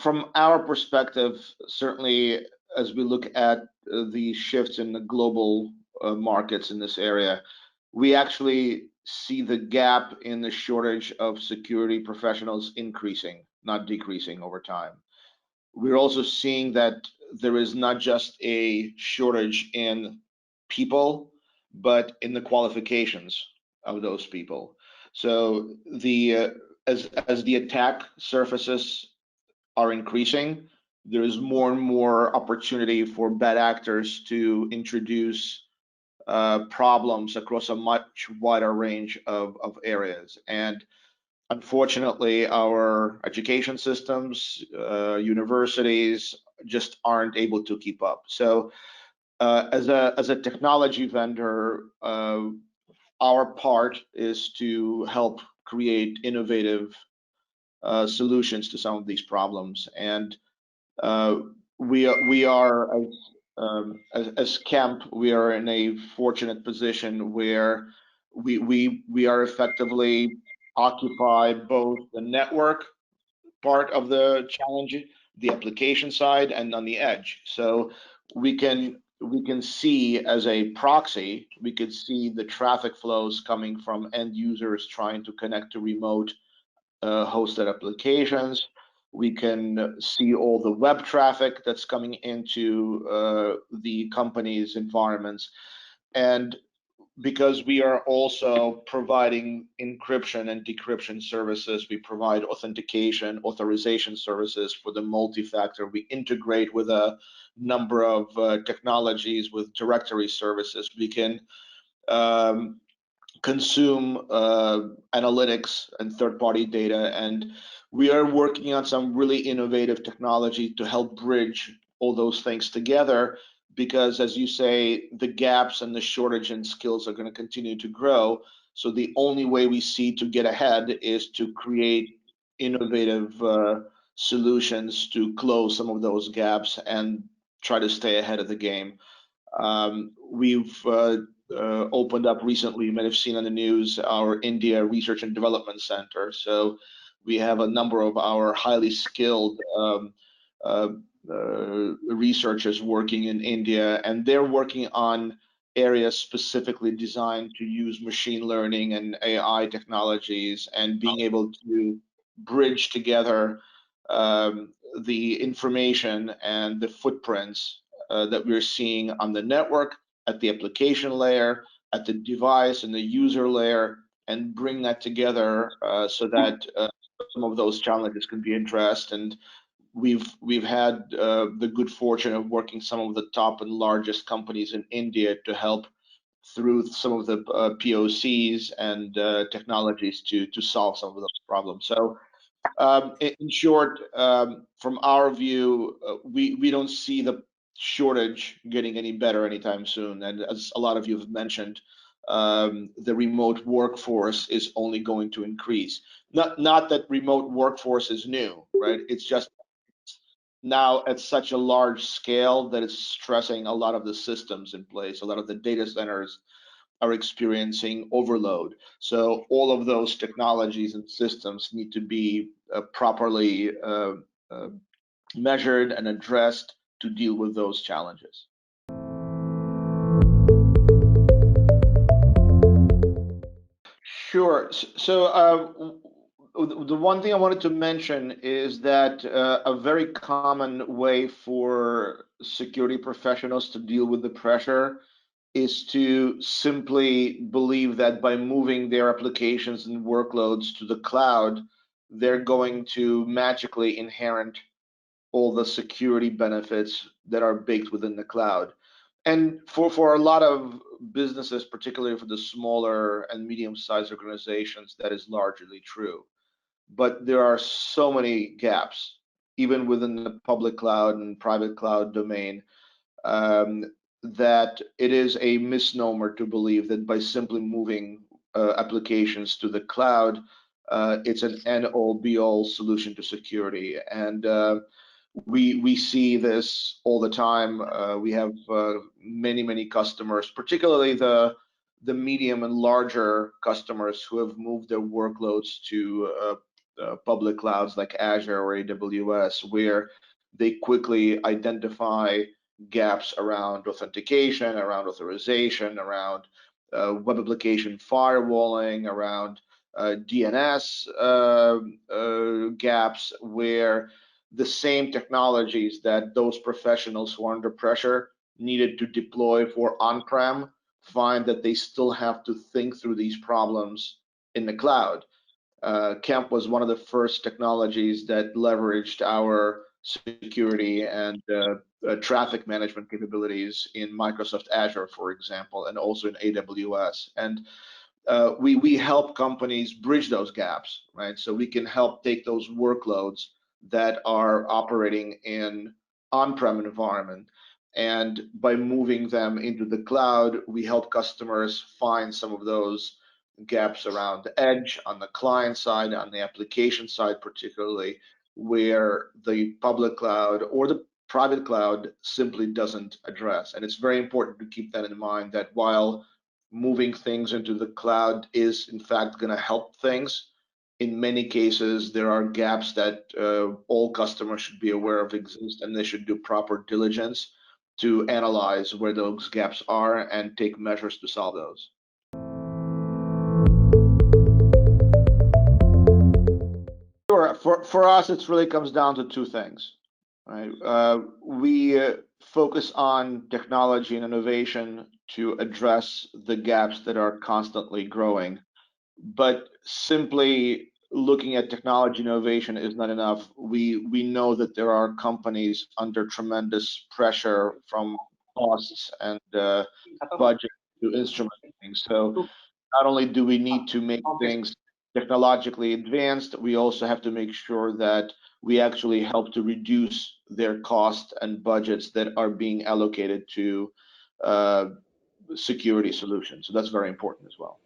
from our perspective, certainly as we look at the shifts in the global markets in this area, we actually see the gap in the shortage of security professionals increasing, not decreasing over time. We're also seeing that there is not just a shortage in people, but in the qualifications of those people. So as the attack surfaces are increasing, there is more and more opportunity for bad actors to introduce problems across a much wider range of areas. And unfortunately, our education systems, universities just aren't able to keep up. So as a technology vendor, our part is to help create innovative solutions to some of these problems. And uh, we are as Kemp, we are in a fortunate position where we are effectively occupy both the network part of the challenge, the application side, and on the edge. So we can see as a proxy, we could see the traffic flows coming from end users trying to connect to remote hosted applications. We can see all the web traffic that's coming into the company's environments. And because we are also providing encryption and decryption services, we provide authentication, authorization services for the multi-factor. We integrate with a number of technologies with directory services. We can um, consume analytics and third-party data, and we are working on some really innovative technology to help bridge all those things together, because as you say, the gaps and the shortage in skills are going to continue to grow. So the only way we see to get ahead is to create innovative solutions to close some of those gaps and try to stay ahead of the game. We've opened up recently, you might have seen on the news, our India Research and Development Center. So we have a number of our highly skilled uh, researchers working in India, and they're working on areas specifically designed to use machine learning and AI technologies, and being able to bridge together the information and the footprints that we're seeing on the network, at the application layer, at the device and the user layer, and bring that together so that some of those challenges can be addressed. And we've had the good fortune of working some of the top and largest companies in India to help through some of the POCs and technologies to solve some of those problems. So in short, from our view, we don't see the shortage getting any better anytime soon. And as a lot of you have mentioned, the remote workforce is only going to increase. Not that remote workforce is new, right? It's just now at such a large scale that it's stressing a lot of the systems in place. A lot of the data centers are experiencing overload. So all of those technologies and systems need to be properly uh, measured and addressed to deal with those challenges. Sure. So the one thing I wanted to mention is that a very common way for security professionals to deal with the pressure is to simply believe that by moving their applications and workloads to the cloud, they're going to magically inherit all the security benefits that are baked within the cloud. And for a lot of businesses, particularly for the smaller and medium-sized organizations, that is largely true. But there are so many gaps, even within the public cloud and private cloud domain, um, that it is a misnomer to believe that by simply moving applications to the cloud, it's an end-all be-all solution to security. And we see this all the time. We have many customers, particularly the medium and larger customers, who have moved their workloads to public clouds like Azure or AWS, where they quickly identify gaps around authentication, around authorization, around web application firewalling, around DNS gaps, where the same technologies that those professionals who are under pressure needed to deploy for on-prem find that they still have to think through these problems in the cloud. Kemp was one of the first technologies that leveraged our security and traffic management capabilities in Microsoft Azure, for example, and also in AWS. And we help companies bridge those gaps, right? So we can help take those workloads that are operating in on-prem environment, and by moving them into the cloud, we help customers find some of those gaps around the edge, on the client side, on the application side, particularly where the public cloud or the private cloud simply doesn't address. And it's very important to keep that in mind, that while moving things into the cloud is in fact going to help things, in many cases there are gaps that all customers should be aware of exist, and they should do proper diligence to analyze where those gaps are and take measures to solve those. Sure. For us, it really comes down to two things, right? We focus on technology and innovation to address the gaps that are constantly growing. But simply looking at technology innovation is not enough. We know that there are companies under tremendous pressure from costs and budget to instrument things. So not only do we need to make things technologically advanced, we also have to make sure that we actually help to reduce their costs and budgets that are being allocated to uh, security solutions. So that's very important as well.